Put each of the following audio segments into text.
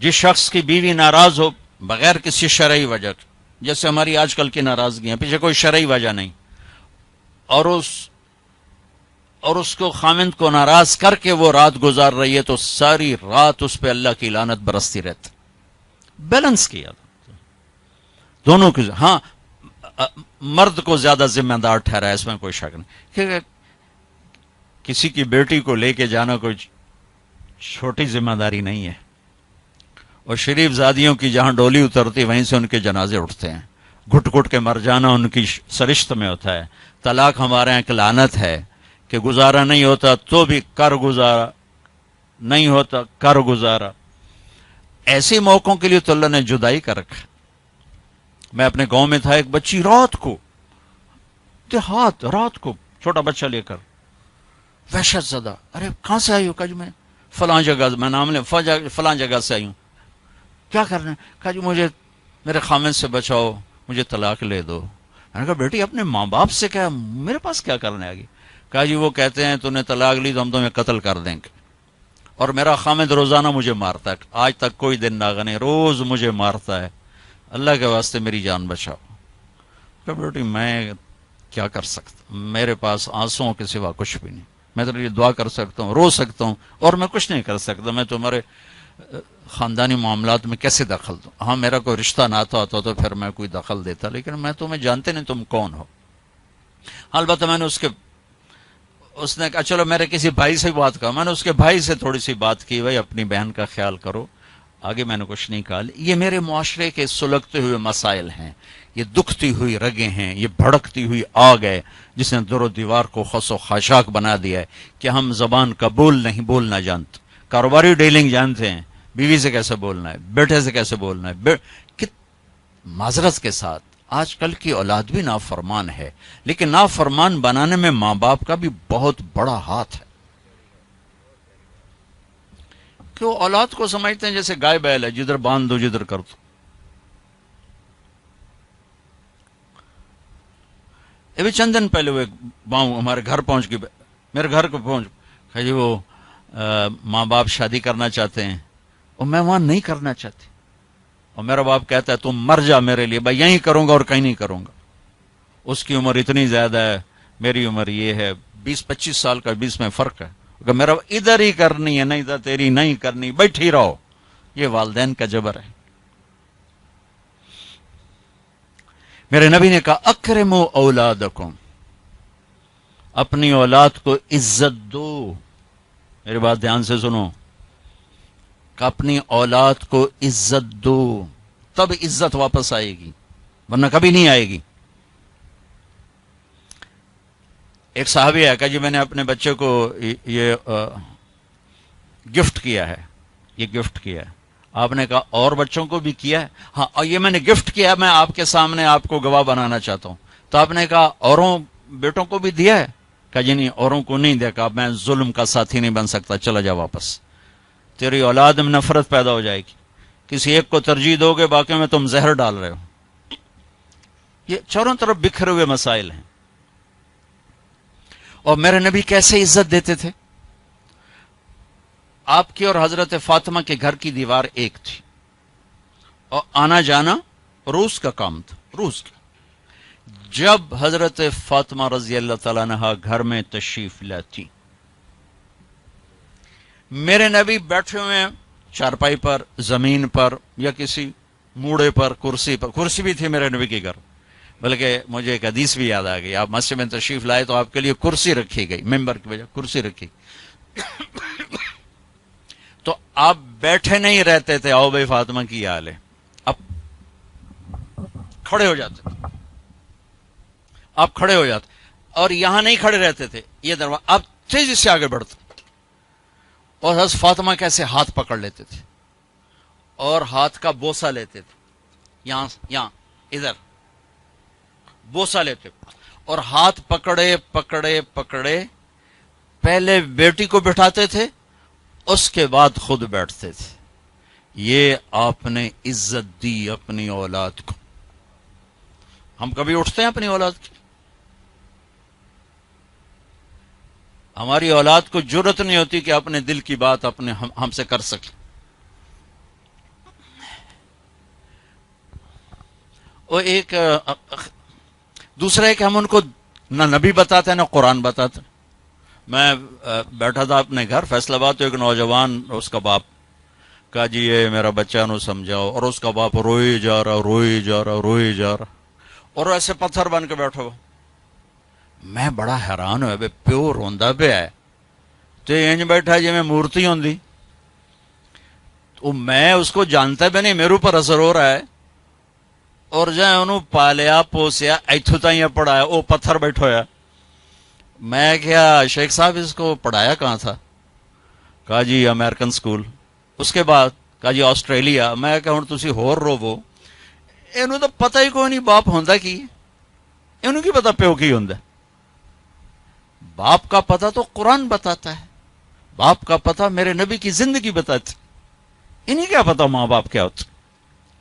جس شخص کی بیوی ناراض ہو بغیر کسی شرعی وجہ کے، جیسے ہماری آج کل کی ناراضگیاں، پیچھے کوئی شرعی وجہ نہیں، اور اس کو خامند کو ناراض کر کے وہ رات گزار رہی ہے، تو ساری رات اس پہ اللہ کی لعنت برستی رہتی. بیلنس کیا دونوں کی. ہاں مرد کو زیادہ ذمہ دار ٹھہرا، اس میں کوئی شک نہیں، کہ کسی کی بیٹی کو لے کے جانا کوئی چھوٹی ذمہ داری نہیں ہے. اور شریف زادیوں کی جہاں ڈولی اترتی وہیں سے ان کے جنازے اٹھتے ہیں. گھٹ گھٹ کے مر جانا ان کی سرشت میں ہوتا ہے. طلاق ہمارے یہاں ایک لعنت ہے کہ گزارا نہیں ہوتا تو بھی کر گزارا، نہیں ہوتا کر گزارا. ایسے موقعوں کے لیے تو اللہ نے جدائی کر رکھا. میں اپنے گاؤں میں تھا، ایک بچی رات کو دیہات، رات کو چھوٹا بچہ لے کر، وحشت زدہ. ارے کہاں سے آئی ہو؟ کہا جی میں فلاں جگہ، میں نام لیں، فلاں جگہ سے آئی ہوں. کیا کرنا ہے؟ کہا جی مجھے میرے خامد سے بچاؤ، مجھے طلاق لے دو. میں نے کہا بیٹی اپنے ماں باپ سے کیا، میرے پاس کیا کرنے آگی؟ کہا جی وہ کہتے ہیں تو نے طلاق لی تو ہم تمہیں قتل کر دیں گے، اور میرا خامد روزانہ مجھے مارتا ہے، آج تک کوئی دن ناغا نہیں، روز مجھے مارتا ہے، اللہ کے واسطے میری جان بچاؤ. کہ بیٹی میں کیا کر سکتا، میرے پاس آنسوؤں کے سوا کچھ بھی نہیں. میں تو یہ دعا کر سکتا ہوں، رو سکتا ہوں، اور میں کچھ نہیں کر سکتا. میں تمہارے خاندانی معاملات میں کیسے دخل دوں؟ ہاں میرا کوئی رشتہ ناتا ہوتا تو پھر میں کوئی دخل دیتا، لیکن میں تمہیں جانتے نہیں تم کون ہو. البتہ میں نے اس نے کہا چلو میرے کسی بھائی سے بات کہا، میں نے اس کے بھائی سے تھوڑی سی بات کی، بھائی اپنی بہن کا خیال کرو. آگے میں نے کچھ نہیں کہا. یہ میرے معاشرے کے سلگتے ہوئے مسائل ہیں، یہ دکھتی ہوئی رگیں ہیں، یہ بھڑکتی ہوئی آگ ہے جس نے در و دیوار کو خس و خاشاک بنا دیا ہے کہ ہم زبان کا بولنا جانتے، کاروباری ڈیلنگ جانتے ہیں، بیوی سے کیسے بولنا ہے، بیٹے سے کیسے بولنا ہے. معذرت کے ساتھ آج کل کی اولاد بھی نافرمان ہے، لیکن نافرمان بنانے میں ماں باپ کا بھی بہت بڑا ہاتھ ہے. کہ وہ اولاد کو سمجھتے ہیں جیسے گائے بیل ہے، جدھر باندھ دو جدھر کر دو. ابھی چند دن پہلے وہ باؤں ہمارے گھر پہنچ گئی، میرے گھر کو پہنچ جی وہ ماں باپ شادی کرنا چاہتے ہیں اور میں وہاں نہیں کرنا چاہتی، اور میرا باپ کہتا ہے تم مر جا میرے لیے، بھائی یہیں کروں گا اور کہیں نہیں کروں گا. اس کی عمر اتنی زیادہ ہے، میری عمر یہ ہے، 20-25 سال کا 20 میں فرق ہے. کہ میرا ادھر ہی کرنی ہے، نہیں تو تیری نہیں کرنی، بیٹھی رہو. یہ والدین کا جبر ہے. میرے نبی نے کہا اکرموا اولادکم، اپنی اولاد کو عزت دو. میری بات دھیان سے سنو، کہ اپنی اولاد کو عزت دو، تب عزت واپس آئے گی، ورنہ کبھی نہیں آئے گی. ایک صحابی ہے، کہا جی میں نے اپنے بچے کو یہ گفٹ کیا ہے، یہ گفٹ کیا ہے. آپ نے کہا اور بچوں کو بھی کیا ہے؟ ہاں، اور یہ میں نے گفٹ کیا ہے، میں آپ کے سامنے آپ کو گواہ بنانا چاہتا ہوں. تو آپ نے کہا اوروں بیٹوں کو بھی دیا ہے؟ کہا جی نہیں، اوروں کو نہیں دیا. کہا میں ظلم کا ساتھی نہیں بن سکتا، چلا جا واپس. تیری اولاد میں نفرت پیدا ہو جائے گی، کسی ایک کو ترجیح دو گے، باقی میں تم زہر ڈال رہے ہو. یہ چاروں طرف بکھرے ہوئے مسائل ہیں. اور میرے نبی کیسے عزت دیتے تھے؟ آپ کی اور حضرت فاطمہ کے گھر کی دیوار ایک تھی، اور آنا جانا روز کا کام تھا، روز کا. جب حضرت فاطمہ رضی اللہ تعالیٰ عنہا گھر میں تشریف لاتی، میرے نبی بیٹھے ہوئے ہیں چارپائی پر، زمین پر، یا کسی موڑے پر، کرسی پر. کرسی بھی تھی میرے نبی کے گھر، بلکہ مجھے ایک حدیث بھی یاد آ گئی. آپ مسجد میں تشریف لائے تو آپ کے لیے کرسی رکھی گئی، ممبر کی وجہ کرسی رکھی. تو آپ بیٹھے نہیں رہتے تھے، آؤ بھائی فاطمہ کی حال ہے، اب کھڑے ہو جاتے تھے، آپ کھڑے ہو جاتے، اور یہاں نہیں کھڑے رہتے تھے، یہ دروازہ، آپ تیزی سے آگے بڑھتے. اور حضرت فاطمہ کیسے ہاتھ پکڑ لیتے تھے اور ہاتھ کا بوسہ لیتے تھے، یہاں ادھر بوسہ لیتے، اور ہاتھ پکڑے پکڑے پکڑے پہلے بیٹی کو بٹھاتے تھے، اس کے بعد خود بیٹھتے تھے. یہ آپ نے عزت دی اپنی اولاد کو. ہم کبھی اٹھتے ہیں اپنی اولاد کی؟ ہماری اولاد کو جرت نہیں ہوتی کہ اپنے دل کی بات ہم سے کر سکے. وہ ایک دوسرا ہے کہ ہم ان کو نہ نبی بتاتے ہیں نہ قرآن بتاتے ہیں. میں بیٹھا تھا اپنے گھر فیصل آباد، تو ایک نوجوان اس کا باپ کہا جی یہ میرا بچہ نو سمجھاؤ، اور اس کا باپ روئی جا رہا روئی جا رہا روئی جا رہا، اور ایسے پتھر بن کے بیٹھا ہوا. میں بڑا حیران ہوا، پیو روندا پہ ہے تو انج بیٹھا جی میں مورتی ہوندی. تو میں اس کو جانتا بھی نہیں، میرے اوپر اثر ہو رہا ہے، اور جائے انہوں پالیا پوسیا ایتھو تائیں پڑھایا، وہ پتھر بیٹھا ہوا. میں کیا شیخ صاحب اس کو پڑھایا کہاں تھا؟ کہا جی امریکن سکول. اس کے بعد کہا جی آسٹریلیا. میں کہ ہوں تسی ہور روو، انہوں تو پتہ ہی کوئی نہیں باپ ہوندا کی، انہوں کی پتا پیو کی ہوندا. باپ کا پتہ تو قرآن بتاتا ہے، باپ کا پتہ میرے نبی کی زندگی بتاتی. انہیں کیا پتا ماں باپ کیا ہوتا،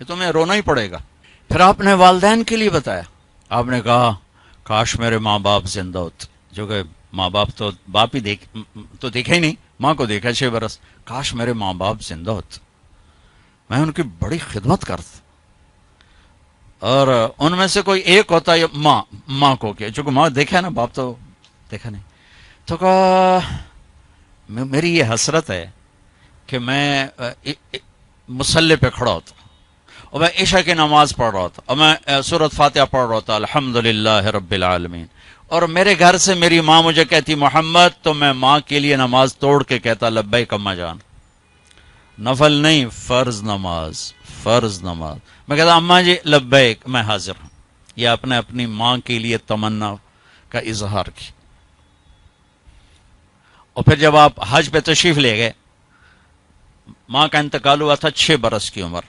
یہ تمہیں رونا ہی پڑے گا. پھر آپ نے والدین کے لیے بتایا، آپ نے کہا کاش میرے ماں باپ زندہ ہوتے، جو کہ ماں باپ تو باپ ہی تو دیکھا ہی نہیں، ماں کو دیکھا 6 برس. کاش میرے ماں باپ زندہ ہوتے، میں ان کی بڑی خدمت کرتا. اور ان میں سے کوئی ایک ہوتا ہے ماں کو کہ چونکہ ماں دیکھا ہے نا، باپ تو دیکھا نہیں. تو کہا میری یہ حسرت ہے کہ میں مصلی پہ کھڑا ہوتا اور میں عشاء کی نماز پڑھ رہا تھا، اور میں سورۃ فاتحہ پڑھ رہا تھا الحمدللہ رب العالمین، اور میرے گھر سے میری ماں مجھے کہتی محمد، تو میں ماں کے لیے نماز توڑ کے کہتا لبیک اماں جان. نفل نہیں، فرض نماز، فرض نماز. میں کہتا اماں جی لبیک، میں حاضر ہوں. یہ اپنے اپنی ماں کے لیے تمنا کا اظہار کی. اور پھر جب آپ حج پہ تشریف لے گئے، ماں کا انتقال ہوا تھا 6 برس کی عمر،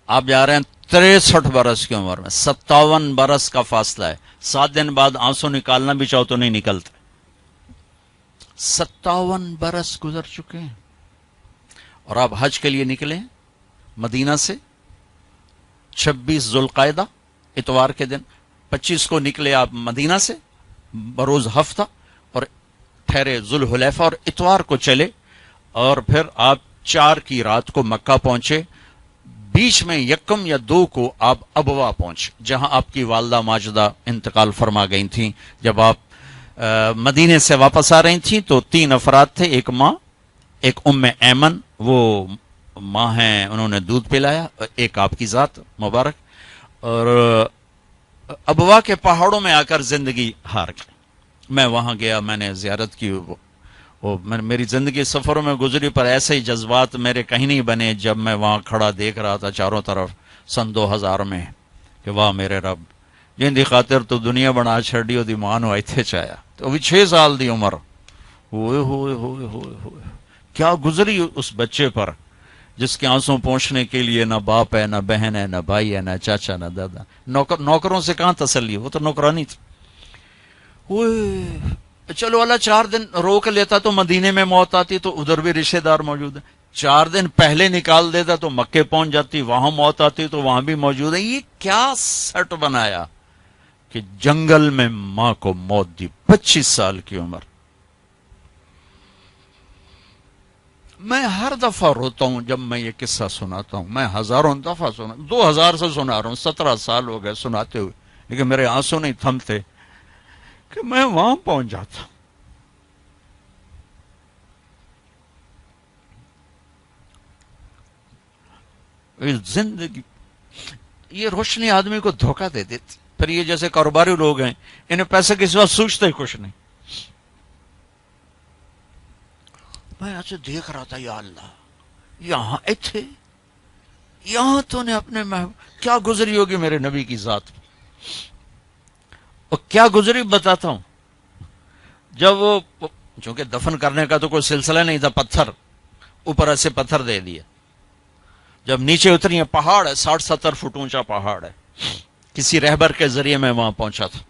آپ جا رہے ہیں 63 برس کی عمر میں، 57 برس کا فاصلہ ہے. 7 دن بعد آنسو نکالنا بھی چاہو تو نہیں نکلتے. 57 برس گزر چکے ہیں، اور آپ حج کے لیے نکلے مدینہ سے 26 ذوالقعدہ اتوار کے دن. 25 کو نکلے آپ مدینہ سے بروز ہفتہ، اور ٹھہرے ذوالحلیفہ اور اتوار کو چلے، اور پھر آپ 4 کی رات کو مکہ پہنچے. بیچ میں 1 یا 2 کو آپ ابوا پہنچے، جہاں آپ کی والدہ ماجدہ انتقال فرما گئی تھیں. جب آپ مدینے سے واپس آ رہی تھیں تو 3 افراد تھے، ایک ماں، ایک ام ایمن، وہ ماں ہیں انہوں نے دودھ پلایا، ایک آپ کی ذات مبارک. اور ابوا کے پہاڑوں میں آ کر زندگی ہار گئی. میں وہاں گیا، میں نے زیارت کی. میری زندگی سفروں میں گزری، پر ایسے ہی جذبات میرے کہیں نہیں بنے جب میں وہاں کھڑا دیکھ رہا تھا چاروں طرف سن 2000 میں کہ واہ میرے رب، جن دی خاطر تو دنیا بنا چھڑی دی ماں نو ایتھے چایا. تو ابھی 6 سال دی عمر، ہوئے ہوئے ہوئے ہوئے ہوئے کیا گزری اس بچے پر جس کے آنسوں پہنچنے کے لیے نہ باپ ہے، نہ بہن ہے، نہ بھائی ہے، نہ چاچا، نہ دادا. نوکروں سے کہاں تسلی، وہ تو نوکرانی تھی. چلو اللہ 4 دن روک لیتا تو مدینے میں موت آتی، تو ادھر بھی رشتہ دار موجود ہے. 4 دن پہلے نکال دیتا تو مکے پہنچ جاتی، وہاں موت آتی تو وہاں بھی موجود ہے. یہ کیا سٹ بنایا کہ جنگل میں ماں کو موت دی، 25 سال کی عمر. میں ہر دفعہ روتا ہوں جب میں یہ قصہ سناتا ہوں. میں ہزاروں دفعہ 2000 سے سنا رہا ہوں، 17 سال ہو گئے سناتے ہوئے، لیکن میرے آنسو نہیں تھمتے کہ میں وہاں پہنچ جاتا. زندگی یہ روشنی آدمی کو دھوکہ دے دیتی. پھر یہ جیسے کاروباری لوگ ہیں، انہیں پیسے کے سوا سوچتے ہی کچھ نہیں. میں ایسے دیکھ رہا تھا، یا اللہ یہاں تھے، یہاں تو نے اپنے کیا گزری ہوگی میرے نبی کی ذات. اور کیا گزری بتاتا ہوں. جب وہ چونکہ دفن کرنے کا تو کوئی سلسلہ نہیں تھا، پتھر اوپر ایسے پتھر دے دیا. جب نیچے اتری ہیں، پہاڑ ہے 60-70 فٹ اونچا پہاڑ ہے. کسی رہبر کے ذریعے میں وہاں پہنچا تھا.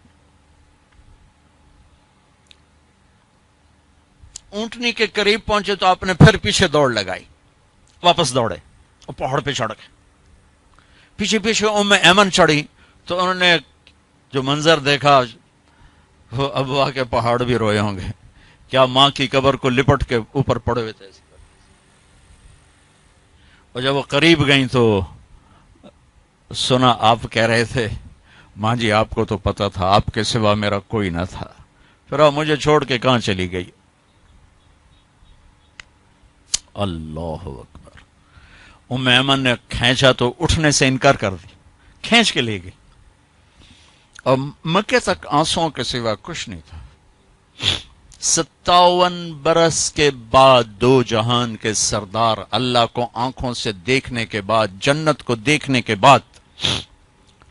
اونٹنی کے قریب پہنچے تو آپ نے پھر پیچھے دوڑ لگائی، واپس دوڑے اور پہاڑ پہ چڑھ گئے. پیچھے پیچھے ام ایمن چڑھی تو انہوں نے جو منظر دیکھا، وہ ابوا کے پہاڑ بھی روئے ہوں گے. کیا ماں کی قبر کو لپٹ کے اوپر پڑے ہوئے تھے. اور جب وہ قریب گئیں تو سنا آپ کہہ رہے تھے ماں جی آپ کو تو پتا تھا آپ کے سوا میرا کوئی نہ تھا، پھر آپ مجھے چھوڑ کے کہاں چلی گئی؟ اللہ اکبر۔ ام ایمن نے کھینچا تو اٹھنے سے انکار کر دی، کھینچ کے لے گئی، اور مکے تک آنسوؤں کے سوا کچھ نہیں تھا۔ 57 برس کے بعد دو جہان کے سردار اللہ کو آنکھوں سے دیکھنے کے بعد، جنت کو دیکھنے کے بعد،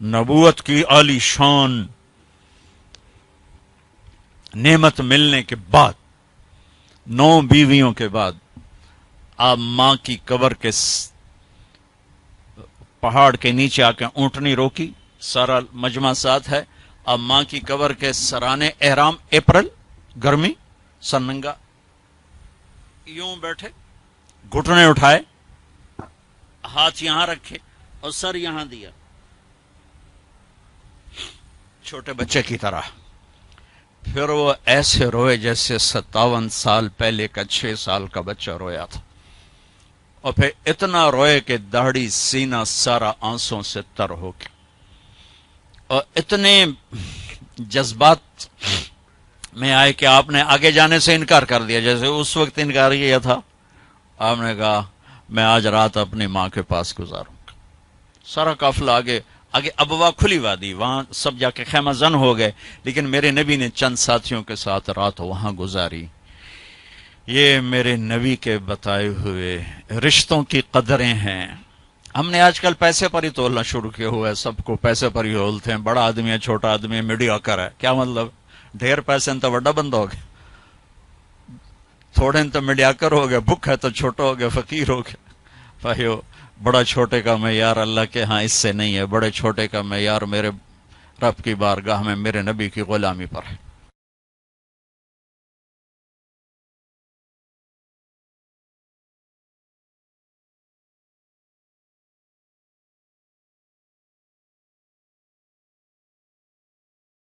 نبوت کی عالی شان نعمت ملنے کے بعد، 9 بیویوں کے بعد، آپ ماں کی قبر کے پہاڑ کے نیچے آ کے اونٹنی روکی، سارا مجمع ساتھ ہے، اب ماں کی قبر کے سرانے احرام، اپریل گرمی، سننگا، یوں بیٹھے، گھٹنے اٹھائے، ہاتھ یہاں رکھے اور سر یہاں دیا، چھوٹے بچے کی طرح۔ پھر وہ ایسے روئے جیسے 57 سال پہلے کا 6 سال کا بچہ رویا تھا، اور پھر اتنا روئے کہ داڑھی سینہ سارا آنسوں سے تر ہو گیا، اور اتنے جذبات میں آئے کہ آپ نے آگے جانے سے انکار کر دیا، جیسے اس وقت انکار کیا تھا۔ آپ نے کہا میں آج رات اپنی ماں کے پاس گزاروں گا۔ سارا قافلہ آگے ابوا کھلی وادی، وہاں سب جا کے خیمہ زن ہو گئے، لیکن میرے نبی نے چند ساتھیوں کے ساتھ رات وہاں گزاری۔ یہ میرے نبی کے بتائے ہوئے رشتوں کی قدریں ہیں۔ ہم نے آج کل پیسے پر ہی تولنا شروع کیا ہوا ہے، سب کو پیسے پر ہی تولتے ہیں، بڑا آدمی ہے، چھوٹا آدمی ہے، میڈیوکر ہے۔ کیا مطلب؟ ڈھیر پیسے تو بڑا بندہ ہو گیا، تھوڑے تو میڈیوکر ہو گیا، بک ہے تو چھوٹا ہو گیا، فقیر ہو گیا۔ بھائیو، بڑا چھوٹے کا معیار اللہ کے ہاں اس سے نہیں ہے، بڑے چھوٹے کا معیار میرے رب کی بارگاہ میں میرے نبی کی غلامی پر ہے۔